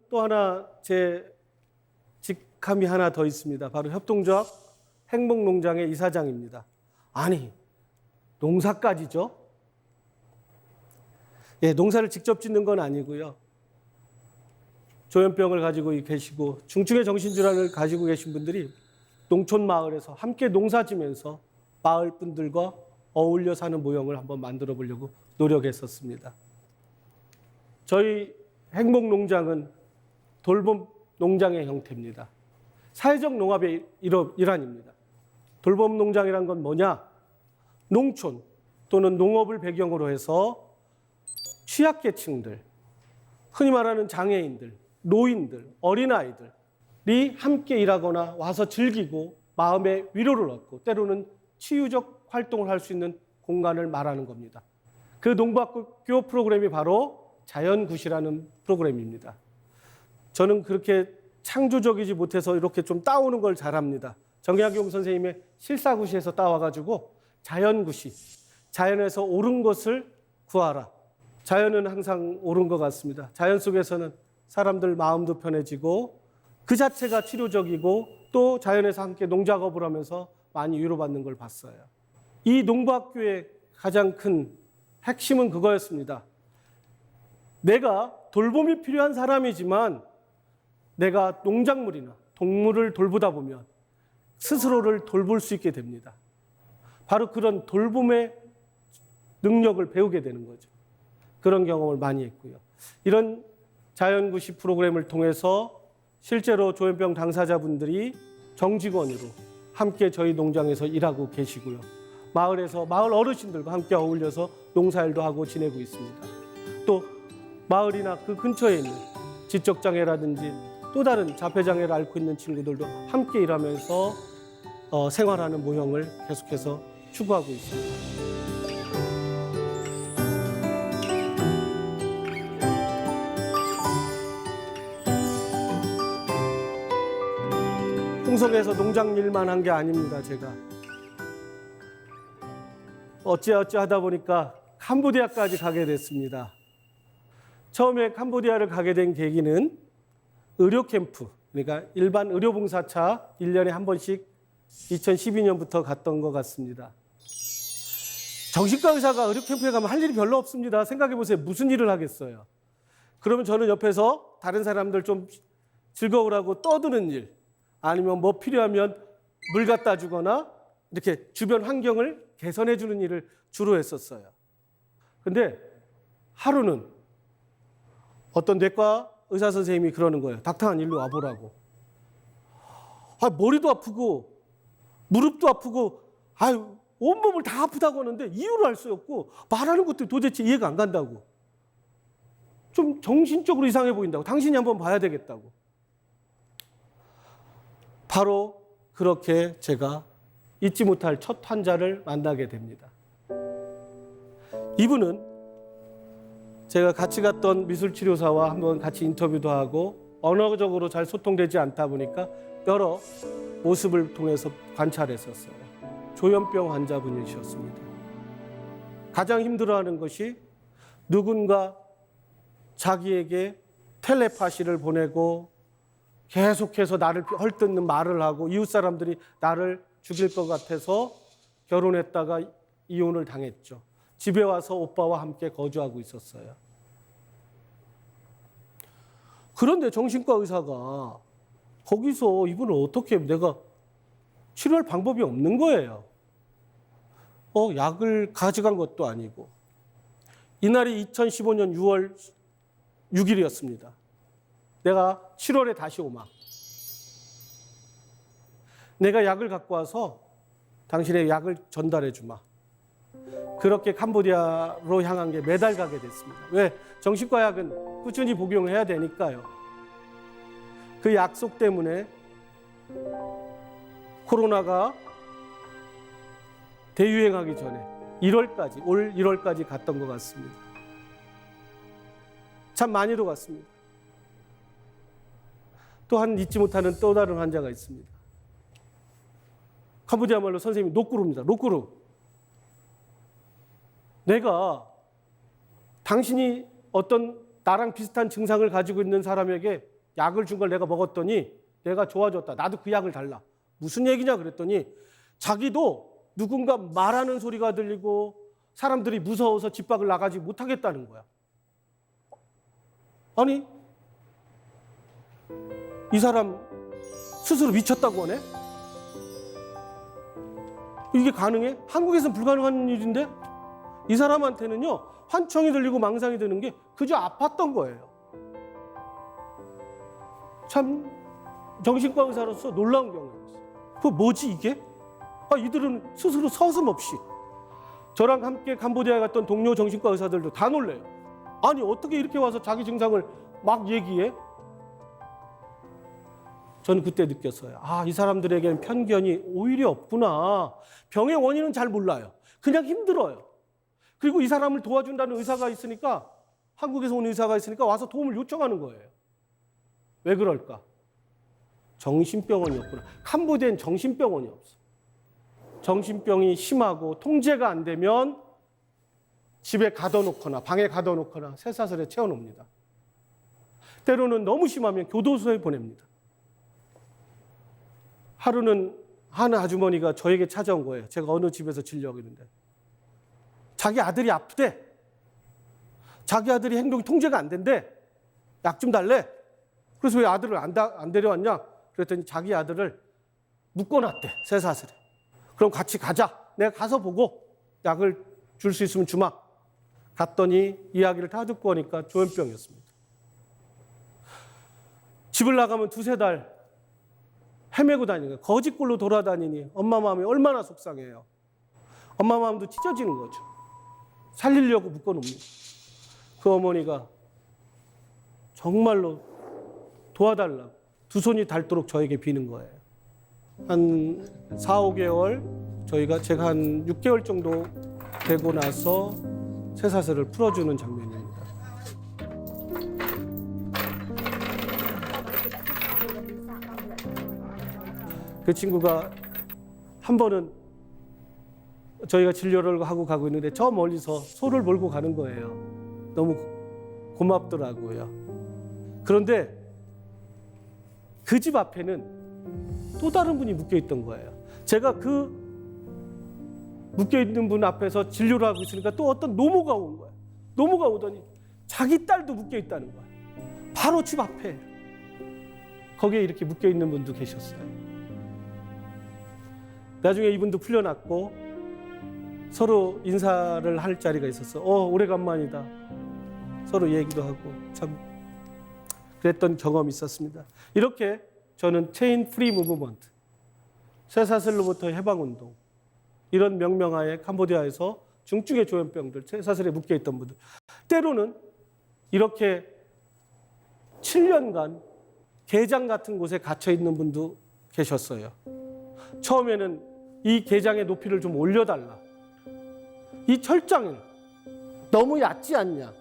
또 하나 제 직함이 하나 더 있습니다. 바로 협동조합 행복농장의 이사장입니다. 아니, 농사까지죠? 예, 농사를 직접 짓는 건 아니고요. 조현병을 가지고 계시고 중증의 정신질환을 가지고 계신 분들이 농촌 마을에서 함께 농사 지면서 마을 분들과 어울려 사는 모형을 한번 만들어 보려고 노력했었습니다. 저희 행복농장은 돌봄 농장의 형태입니다. 사회적 농업의 일환입니다. 돌봄 농장이란 건 뭐냐? 농촌 또는 농업을 배경으로 해서 취약계층들, 흔히 말하는 장애인들, 노인들, 어린아이들이 함께 일하거나 와서 즐기고 마음의 위로를 얻고 때로는 치유적 활동을 할 수 있는 공간을 말하는 겁니다. 그 농부학교 프로그램이 바로 자연굿이라는 프로그램입니다. 저는 그렇게 창조적이지 못해서 이렇게 좀 따오는 걸 잘합니다. 정약용 선생님의 실사굿에서 따와가지고 자연굿이, 자연에서 옳은 것을 구하라. 자연은 항상 옳은 것 같습니다. 자연 속에서는 사람들 마음도 편해지고 그 자체가 치료적이고 또 자연에서 함께 농작업을 하면서 많이 위로받는 걸 봤어요. 이 농부학교의 가장 큰 핵심은 그거였습니다. 내가 돌봄이 필요한 사람이지만 내가 농작물이나 동물을 돌보다 보면 스스로를 돌볼 수 있게 됩니다. 바로 그런 돌봄의 능력을 배우게 되는 거죠. 그런 경험을 많이 했고요. 이런 자연구시 프로그램을 통해서 실제로 조현병 당사자분들이 정직원으로 함께 저희 농장에서 일하고 계시고요. 마을에서 마을 어르신들과 함께 어울려서 농사일도 하고 지내고 있습니다. 또 마을이나 그 근처에 있는 지적장애라든지 또 다른 자폐장애를 앓고 있는 친구들도 함께 일하면서 생활하는 모형을 계속해서 추구하고 있습니다. 홍성에서 농장 일만 한 게 아닙니다, 제가. 어찌어찌 하다 보니까 캄보디아까지 가게 됐습니다. 처음에 캄보디아를 가게 된 계기는 의료 캠프, 그러니까 일반 의료봉사차 1년에 한 번씩 2012년부터 갔던 것 같습니다. 정신과 의사가 의료 캠프에 가면 할 일이 별로 없습니다. 생각해 보세요. 무슨 일을 하겠어요? 그러면 저는 옆에서 다른 사람들 좀 즐거우라고 떠드는 일, 아니면 뭐 필요하면 물 갖다 주거나 이렇게 주변 환경을 개선해 주는 일을 주로 했었어요. 근데 하루는 어떤 뇌과 의사 선생님이 그러는 거예요. 닥터한 일로 와보라고. 머리도 아프고 무릎도 아프고 온몸을 다 아프다고 하는데 이유를 알 수 없고 말하는 것도 도대체 이해가 안 간다고. 좀 정신적으로 이상해 보인다고. 당신이 한번 봐야 되겠다고. 바로 그렇게 제가 잊지 못할 첫 환자를 만나게 됩니다. 이분은 제가 같이 갔던 미술치료사와 한번 같이 인터뷰도 하고 언어적으로 잘 소통되지 않다 보니까 여러 모습을 통해서 관찰했었어요. 조현병 환자분이셨습니다. 가장 힘들어하는 것이 누군가 자기에게 텔레파시를 보내고 계속해서 나를 헐뜯는 말을 하고 이웃 사람들이 나를 죽일 것 같아서 결혼했다가 이혼을 당했죠. 집에 와서 오빠와 함께 거주하고 있었어요. 그런데 정신과 의사가 거기서 이분을 어떻게 내가 치료할 방법이 없는 거예요. 약을 가져간 것도 아니고. 이날이 2015년 6월 6일이었습니다. 내가 7월에 다시 오마. 내가 약을 갖고 와서 당신의 약을 전달해 주마. 그렇게 캄보디아로 향한 게 매달 가게 됐습니다. 왜? 정신과 약은 꾸준히 복용해야 되니까요. 그 약속 때문에 코로나가 대유행하기 전에 올 1월까지 갔던 것 같습니다. 참 많이도 갔습니다. 또한 잊지 못하는 또 다른 환자가 있습니다. 캄보디아 말로 선생님이 노꾸루입니다. 노꾸루. 내가 당신이 어떤 나랑 비슷한 증상을 가지고 있는 사람에게 약을 준 걸 내가 먹었더니 내가 좋아졌다. 나도 그 약을 달라. 무슨 얘기냐 그랬더니 자기도 누군가 말하는 소리가 들리고 사람들이 무서워서 집 밖을 나가지 못하겠다는 거야. 아니, 이 사람 스스로 미쳤다고 하네? 이게 가능해? 한국에서는 불가능한 일인데 이 사람한테는요, 환청이 들리고 망상이 드는 게 그저 아팠던 거예요. 참 정신과 의사로서 놀라운 경우였어요. 그거 뭐지 이게? 이들은 스스로 서슴없이 저랑 함께 캄보디아에 갔던 동료 정신과 의사들도 다 놀래요. 아니 어떻게 이렇게 와서 자기 증상을 막 얘기해? 저는 그때 느꼈어요. 이 사람들에게는 편견이 오히려 없구나. 병의 원인은 잘 몰라요. 그냥 힘들어요. 그리고 이 사람을 도와준다는 의사가 있으니까, 한국에서 온 의사가 있으니까 와서 도움을 요청하는 거예요. 왜 그럴까? 정신병원이었구나. 캄보디아엔 정신병원이 없어. 정신병이 심하고 통제가 안 되면 집에 가둬놓거나 방에 가둬놓거나 쇠사슬에 채워놓습니다. 때로는 너무 심하면 교도소에 보냅니다. 하루는 한 아주머니가 저에게 찾아온 거예요. 제가 어느 집에서 치려고 했는데 자기 아들이 아프대. 자기 아들이 행동이 통제가 안 된대. 약 좀 달래. 그래서 왜 아들을 안 데려왔냐? 그랬더니 자기 아들을 묶어놨대. 쇠사슬에. 그럼 같이 가자. 내가 가서 보고 약을 줄 수 있으면 주마. 갔더니 이야기를 다 듣고 오니까 조현병이었습니다. 집을 나가면 두세 달 헤매고 다니는 거예요. 거지꼴로 돌아다니니 엄마 마음이 얼마나 속상해요. 엄마 마음도 찢어지는 거죠. 살리려고 묶어놓습니다. 그 어머니가 정말로 도와달라고 두 손이 닳도록 저에게 비는 거예요. 한 4, 5개월 제가 한 6개월 정도 되고 나서 쇠사슬을 풀어주는 장면입니다. 그 친구가 한 번은 저희가 진료를 하고 가고 있는데 저 멀리서 소를 몰고 가는 거예요. 너무 고맙더라고요. 그런데 그 집 앞에는 또 다른 분이 묶여 있던 거예요. 제가 그 묶여 있는 분 앞에서 진료를 하고 있으니까 또 어떤 노모가 온 거예요. 노모가 오더니 자기 딸도 묶여 있다는 거예요. 바로 집 앞에. 거기에 이렇게 묶여 있는 분도 계셨어요. 나중에 이분도 풀려났고 서로 인사를 할 자리가 있었어. 오래간만이다. 서로 얘기도 하고 참 그랬던 경험이 있었습니다. 이렇게 저는 체인 프리 무브먼트, 쇠사슬로부터 해방운동, 이런 명명하에 캄보디아에서 중증의 조현병들, 쇠사슬에 묶여있던 분들, 때로는 이렇게 7년간 게장 같은 곳에 갇혀있는 분도 계셨어요. 처음에는 이 게장의 높이를 좀 올려달라. 이 철장을 너무 얕지 않냐.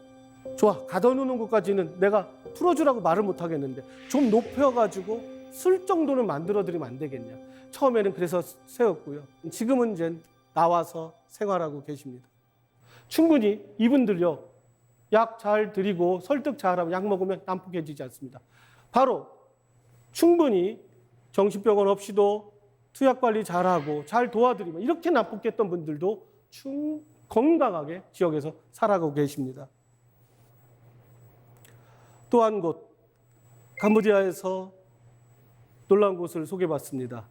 좋아, 가둬놓는 것까지는 내가 풀어주라고 말을 못하겠는데 좀 높여가지고 쓸 정도는 만들어드리면 안 되겠냐. 처음에는 그래서 세웠고요. 지금은 이제 나와서 생활하고 계십니다. 충분히 이분들요, 약 잘 드리고 설득 잘하면 약 먹으면 난폭해지지 않습니다. 바로 충분히 정신병원 없이도 투약 관리 잘하고 잘 도와드리면 이렇게 난폭했던 분들도 건강하게 지역에서 살아가고 계십니다. 또 한 곳, 캄보디아에서 놀라운 곳을 소개받습니다.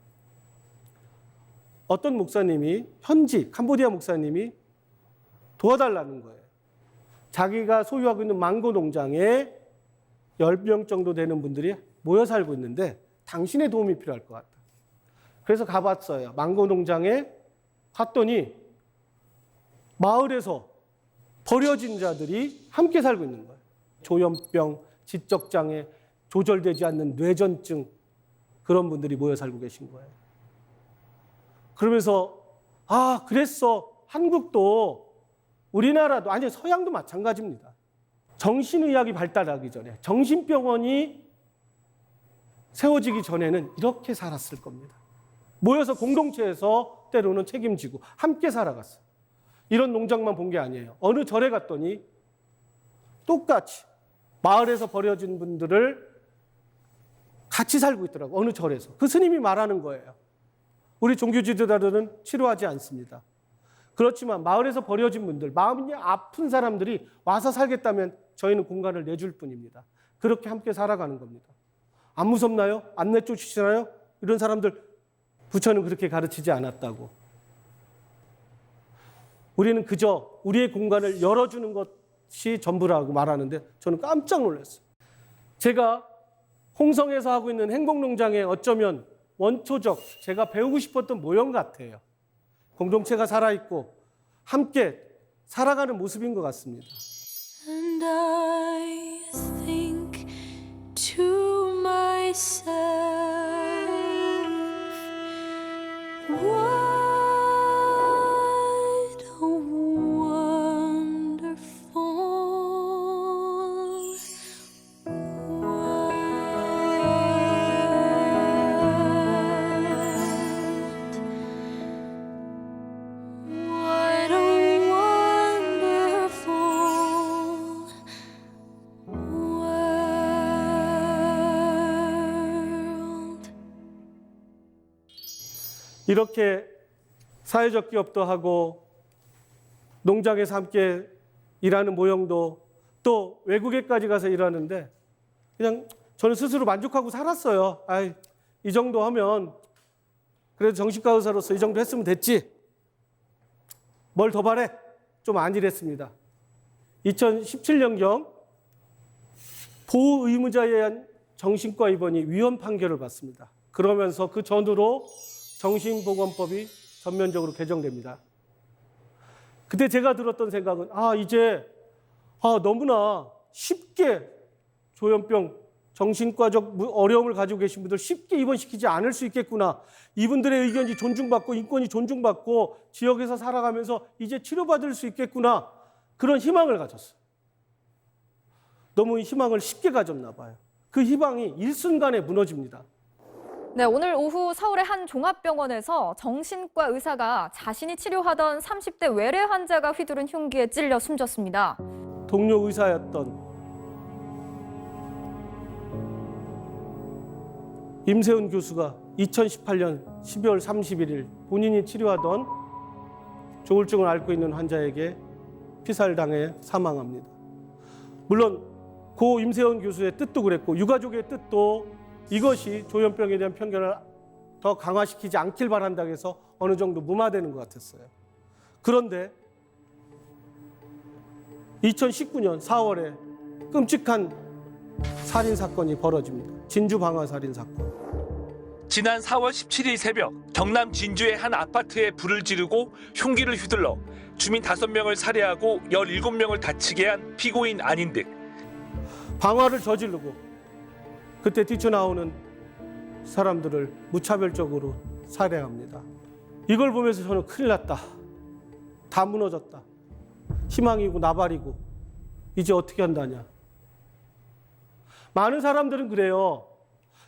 어떤 목사님이, 현지 캄보디아 목사님이 도와달라는 거예요. 자기가 소유하고 있는 망고 농장에 10명 정도 되는 분들이 모여 살고 있는데 당신의 도움이 필요할 것 같다. 그래서 가봤어요. 망고 농장에 갔더니 마을에서 버려진 자들이 함께 살고 있는 거예요. 조현병, 지적장애, 조절되지 않는 뇌전증, 그런 분들이 모여 살고 계신 거예요. 그러면서 그랬어. 한국도 우리나라도, 아니 서양도 마찬가지입니다. 정신의학이 발달하기 전에, 정신병원이 세워지기 전에는 이렇게 살았을 겁니다. 모여서 공동체에서 때로는 책임지고 함께 살아갔어요. 이런 농장만 본 게 아니에요. 어느 절에 갔더니 똑같이 마을에서 버려진 분들을 같이 살고 있더라고, 어느 절에서. 그 스님이 말하는 거예요. 우리 종교 지도자들은 치료하지 않습니다. 그렇지만 마을에서 버려진 분들, 마음이 아픈 사람들이 와서 살겠다면 저희는 공간을 내줄 뿐입니다. 그렇게 함께 살아가는 겁니다. 안 무섭나요? 안 내쫓으시나요? 이런 사람들 부처는 그렇게 가르치지 않았다고. 우리는 그저 우리의 공간을 열어주는 것이 전부라고 말하는데 저는 깜짝 놀랐어요. 제가 홍성에서 하고 있는 행복농장에 어쩌면 원초적 제가 배우고 싶었던 모형 같아요. 공동체가 살아있고 함께 살아가는 모습인 것 같습니다. And I think to myself, what a wonderful world. What a wonderful world. 이렇게 사회적 기업도 하고 농장에서 함께 일하는 모형도 또 외국에까지 가서 일하는데 그냥 저는 스스로 만족하고 살았어요. 아이, 이 정도 하면 그래도 정신과 의사로서 이 정도 했으면 됐지. 뭘 더 바래? 좀 아니랬습니다. 2017년경 보호의무자에 의한 정신과 입원이 위헌 판결을 받습니다. 그러면서 그 전후로 정신보건법이 전면적으로 개정됩니다. 그때 제가 들었던 생각은 이제 너무나 쉽게 조현병 정신과적 어려움을 가지고 계신 분들 쉽게 입원시키지 않을 수 있겠구나. 이분들의 의견이 존중받고 인권이 존중받고 지역에서 살아가면서 이제 치료받을 수 있겠구나. 그런 희망을 가졌어요. 너무 희망을 쉽게 가졌나 봐요. 그 희망이 일순간에 무너집니다. 네, 오늘 오후 서울의 한 종합병원에서 정신과 의사가 자신이 치료하던 30대 외래 환자가 휘두른 흉기에 찔려 숨졌습니다. 동료 의사였던 임세훈 교수가 2018년 12월 31일 본인이 치료하던 조울증을 앓고 있는 환자에게 피살당해 사망합니다. 물론 고 임세훈 교수의 뜻도 그랬고 유가족의 뜻도 이것이 조현병에 대한 편견을 더 강화시키지 않길 바란다고 해서 어느 정도 무마되는 것 같았어요. 그런데 2019년 4월에 끔찍한 살인사건이 벌어집니다. 진주 방화살인사건. 지난 4월 17일 새벽 경남 진주의 한 아파트에 불을 지르고 흉기를 휘둘러 주민 5명을 살해하고 17명을 다치게 한 피고인 안인득. 방화를 저지르고 그때 뛰쳐나오는 사람들을 무차별적으로 살해합니다. 이걸 보면서 저는 큰일 났다. 다 무너졌다. 희망이고 나발이고 이제 어떻게 한다냐. 많은 사람들은 그래요.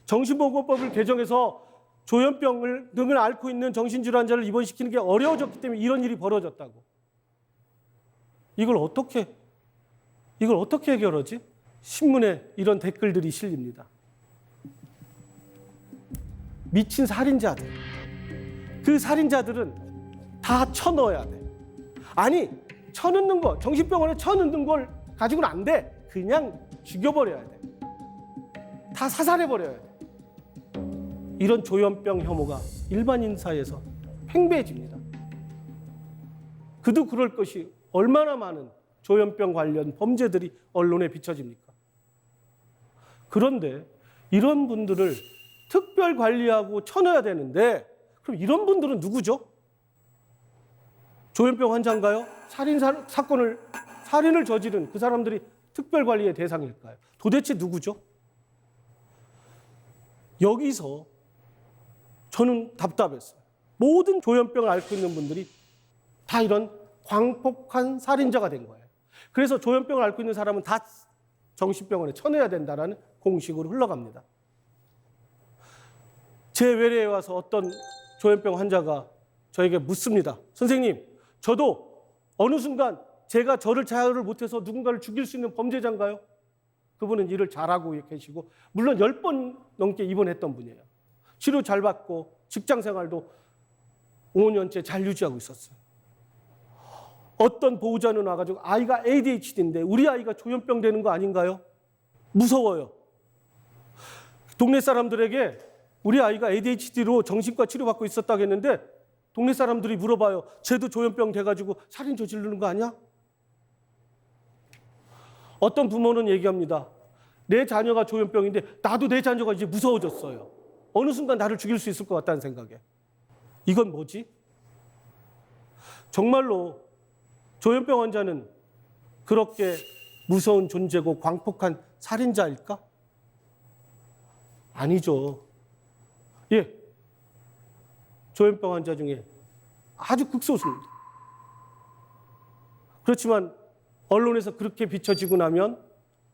정신보건법을 개정해서 조현병을 등을 앓고 있는 정신질환자를 입원시키는 게 어려워졌기 때문에 이런 일이 벌어졌다고. 이걸 어떻게 해결하지? 신문에 이런 댓글들이 실립니다. 미친 살인자들. 그 살인자들은 다 쳐넣어야 돼. 아니, 쳐넣는 거, 정신병원에 쳐넣는 걸 가지고는 안 돼. 그냥 죽여버려야 돼. 다 사살해버려야 돼. 이런 조현병 혐오가 일반인 사이에서 팽배해집니다. 그도 그럴 것이 얼마나 많은 조현병 관련 범죄들이 언론에 비춰집니까? 그런데 이런 분들을 특별 관리하고 쳐넣어야 되는데 그럼 이런 분들은 누구죠? 조현병 환자인가요? 살인을 저지른 그 사람들이 특별 관리의 대상일까요? 도대체 누구죠? 여기서 저는 답답했어요. 모든 조현병을 앓고 있는 분들이 다 이런 광폭한 살인자가 된 거예요. 그래서 조현병을 앓고 있는 사람은 다 정신병원에 쳐내야 된다는 공식으로 흘러갑니다. 제 외래에 와서 어떤 조현병 환자가 저에게 묻습니다. 선생님, 저도 어느 순간 제가 저를 자유를 못해서 누군가를 죽일 수 있는 범죄자인가요? 그분은 일을 잘하고 계시고 물론 10번 넘게 입원했던 분이에요. 치료 잘 받고 직장 생활도 5년째 잘 유지하고 있었어요. 어떤 보호자는 와가지고 아이가 ADHD인데 우리 아이가 조현병 되는 거 아닌가요? 무서워요. 동네 사람들에게 우리 아이가 ADHD로 정신과 치료받고 있었다고 했는데 동네 사람들이 물어봐요. 쟤도 조현병 돼가지고 살인 저지르는 거 아니야? 어떤 부모는 얘기합니다. 내 자녀가 조현병인데 나도 내 자녀가 이제 무서워졌어요. 어느 순간 나를 죽일 수 있을 것 같다는 생각에. 이건 뭐지? 정말로 조현병 환자는 그렇게 무서운 존재고 광폭한 살인자일까? 아니죠. 예. 조현병 환자 중에 아주 극소수입니다. 그렇지만 언론에서 그렇게 비춰지고 나면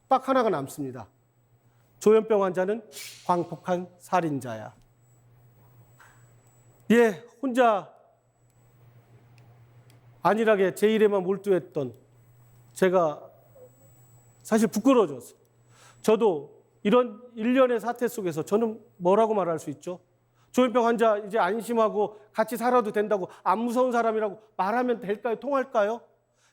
딱 하나가 남습니다. 조현병 환자는 광폭한 살인자야. 예, 혼자 안일하게 제 일에만 몰두했던 제가 사실 부끄러워졌어요. 저도 이런 일련의 사태 속에서 저는 뭐라고 말할 수 있죠? 조현병 환자 이제 안심하고 같이 살아도 된다고 안 무서운 사람이라고 말하면 될까요? 통할까요?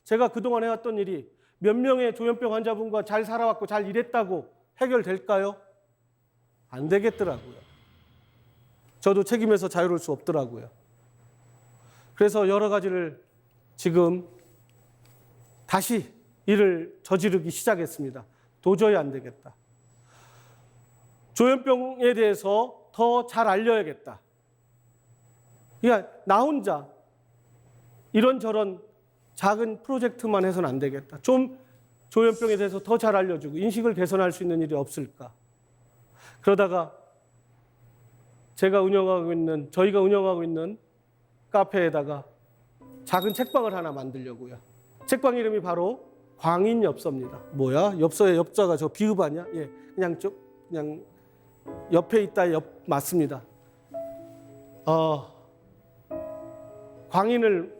제가 그동안 해왔던 일이 몇 명의 조현병 환자분과 잘 살아왔고 잘 일했다고 해결될까요? 안 되겠더라고요. 저도 책임에서 자유로울 수 없더라고요. 그래서 여러 가지를 지금 다시 일을 저지르기 시작했습니다. 도저히 안 되겠다. 조현병에 대해서 더 잘 알려야겠다. 그러니까 나 혼자 이런저런 작은 프로젝트만 해서는 안 되겠다. 좀 조현병에 대해서 더 잘 알려주고 인식을 개선할 수 있는 일이 없을까. 그러다가 저희가 운영하고 있는 카페에다가 작은 책방을 하나 만들려고요. 책방 이름이 바로 광인엽서입니다. 뭐야? 엽서의 엽자가 저 비읍 아니야? 예, 그냥 옆에 있다 맞습니다. 광인을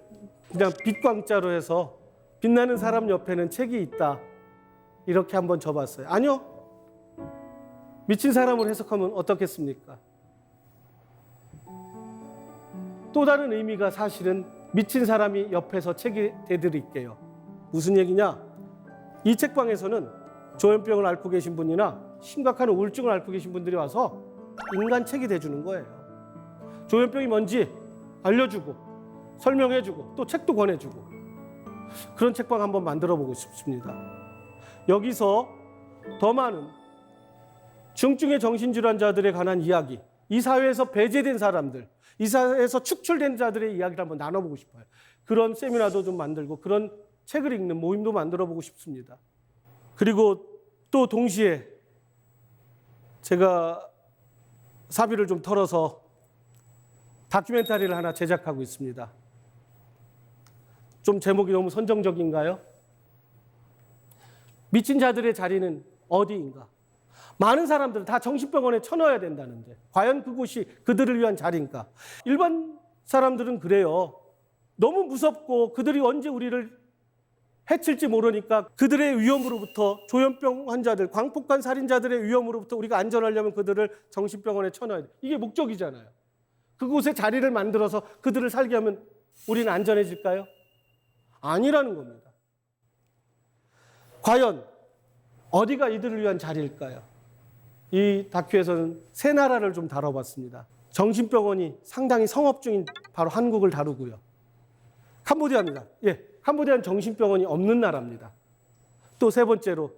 그냥 빛광자로 해서 빛나는 사람 옆에는 책이 있다. 이렇게 한번 적어봤어요. 아니요. 미친 사람을 해석하면 어떻겠습니까? 또 다른 의미가 사실은 미친 사람이 옆에서 책이 대드릴게요. 무슨 얘기냐? 이 책방에서는 조현병을 앓고 계신 분이나 심각한 우울증을 앓고 계신 분들이 와서 인간 책이 돼주는 거예요. 조현병이 뭔지 알려주고 설명해주고 또 책도 권해주고 그런 책방 한번 만들어보고 싶습니다. 여기서 더 많은 중증의 정신질환자들에 관한 이야기, 이 사회에서 배제된 사람들, 이 사회에서 축출된 자들의 이야기를 한번 나눠보고 싶어요. 그런 세미나도 좀 만들고 그런 책을 읽는 모임도 만들어보고 싶습니다. 그리고 또 동시에 제가 사비를 좀 털어서 다큐멘터리를 하나 제작하고 있습니다. 좀 제목이 너무 선정적인가요? 미친 자들의 자리는 어디인가? 많은 사람들은 다 정신병원에 쳐넣어야 된다는데 과연 그곳이 그들을 위한 자리인가? 일반 사람들은 그래요. 너무 무섭고 그들이 언제 우리를 해칠지 모르니까 그들의 위험으로부터 조현병 환자들, 광폭한 살인자들의 위험으로부터 우리가 안전하려면 그들을 정신병원에 쳐넣어야 돼. 이게 목적이잖아요. 그곳에 자리를 만들어서 그들을 살게 하면 우리는 안전해질까요? 아니라는 겁니다. 과연 어디가 이들을 위한 자리일까요? 이 다큐에서는 세 나라를 좀 다뤄봤습니다. 정신병원이 상당히 성업 중인 바로 한국을 다루고요. 캄보디아입니다. 예, 캄보디아는 정신병원이 없는 나라입니다. 또 세 번째로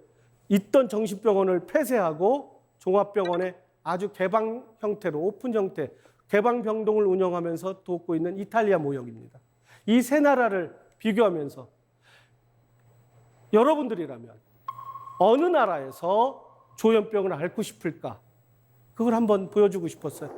있던 정신병원을 폐쇄하고 종합병원에 아주 개방 형태로 오픈 형태, 개방병동을 운영하면서 돕고 있는 이탈리아 모형입니다. 이 세 나라를 비교하면서 여러분들이라면 어느 나라에서 조현병을 앓고 싶을까? 그걸 한번 보여주고 싶었어요.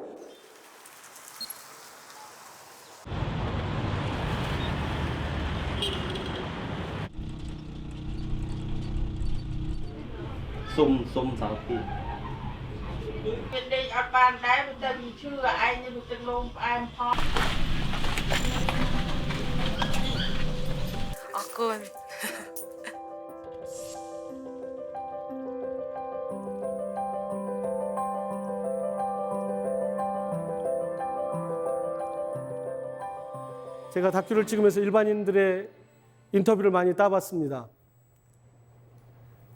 쏨 사피 Bên đây ở ban đáy bên đây chưa ai như bên luôn ai phó. ออกเกิน 제가 다큐를 찍으면서 일반인들의 인터뷰를 많이 따봤습니다.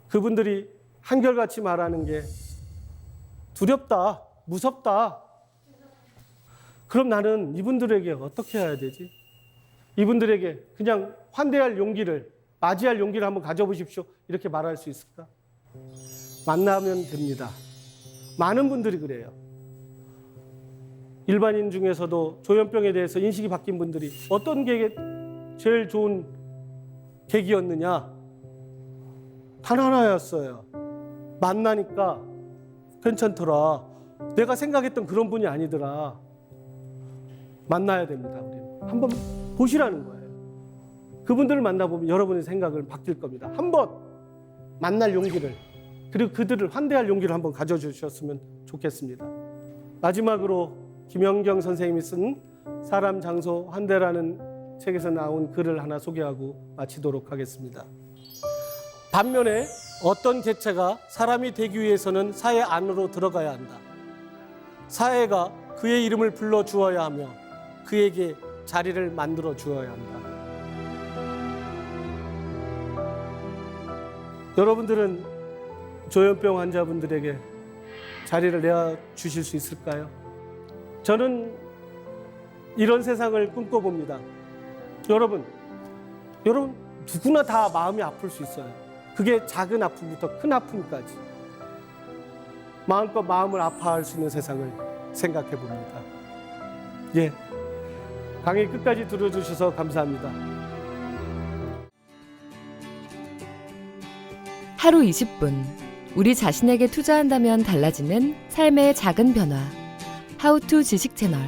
그분들이 한결같이 말하는 게 두렵다, 무섭다. 그럼 나는 이분들에게 어떻게 해야 되지? 이분들에게 그냥 환대할 용기를, 맞이할 용기를 한번 가져보십시오. 이렇게 말할 수 있을까? 만나면 됩니다. 많은 분들이 그래요. 일반인 중에서도 조현병에 대해서 인식이 바뀐 분들이 어떤 게 제일 좋은 계기였느냐? 단 하나였어요. 만나니까 괜찮더라. 내가 생각했던 그런 분이 아니더라. 만나야 됩니다. 우리는 한번 보시라는 거예요. 그분들을 만나보면 여러분의 생각을 바뀔 겁니다. 한번 만날 용기를, 그리고 그들을 환대할 용기를 한번 가져주셨으면 좋겠습니다. 마지막으로 김영경 선생님이 쓴 사람, 장소, 환대라는 책에서 나온 글을 하나 소개하고 마치도록 하겠습니다. 반면에 어떤 개체가 사람이 되기 위해서는 사회 안으로 들어가야 한다. 사회가 그의 이름을 불러 주어야 하며 그에게 자리를 만들어 주어야 한다. 여러분들은 조현병 환자분들에게 자리를 내어 주실 수 있을까요? 저는 이런 세상을 꿈꿔봅니다. 여러분 누구나 다 마음이 아플 수 있어요. 그게 작은 아픔부터 큰 아픔까지 마음껏 마음을 아파할 수 있는 세상을 생각해 봅니다. 예, 강의 끝까지 들어주셔서 감사합니다. 하루 20분, 우리 자신에게 투자한다면 달라지는 삶의 작은 변화. 하우투 지식 채널.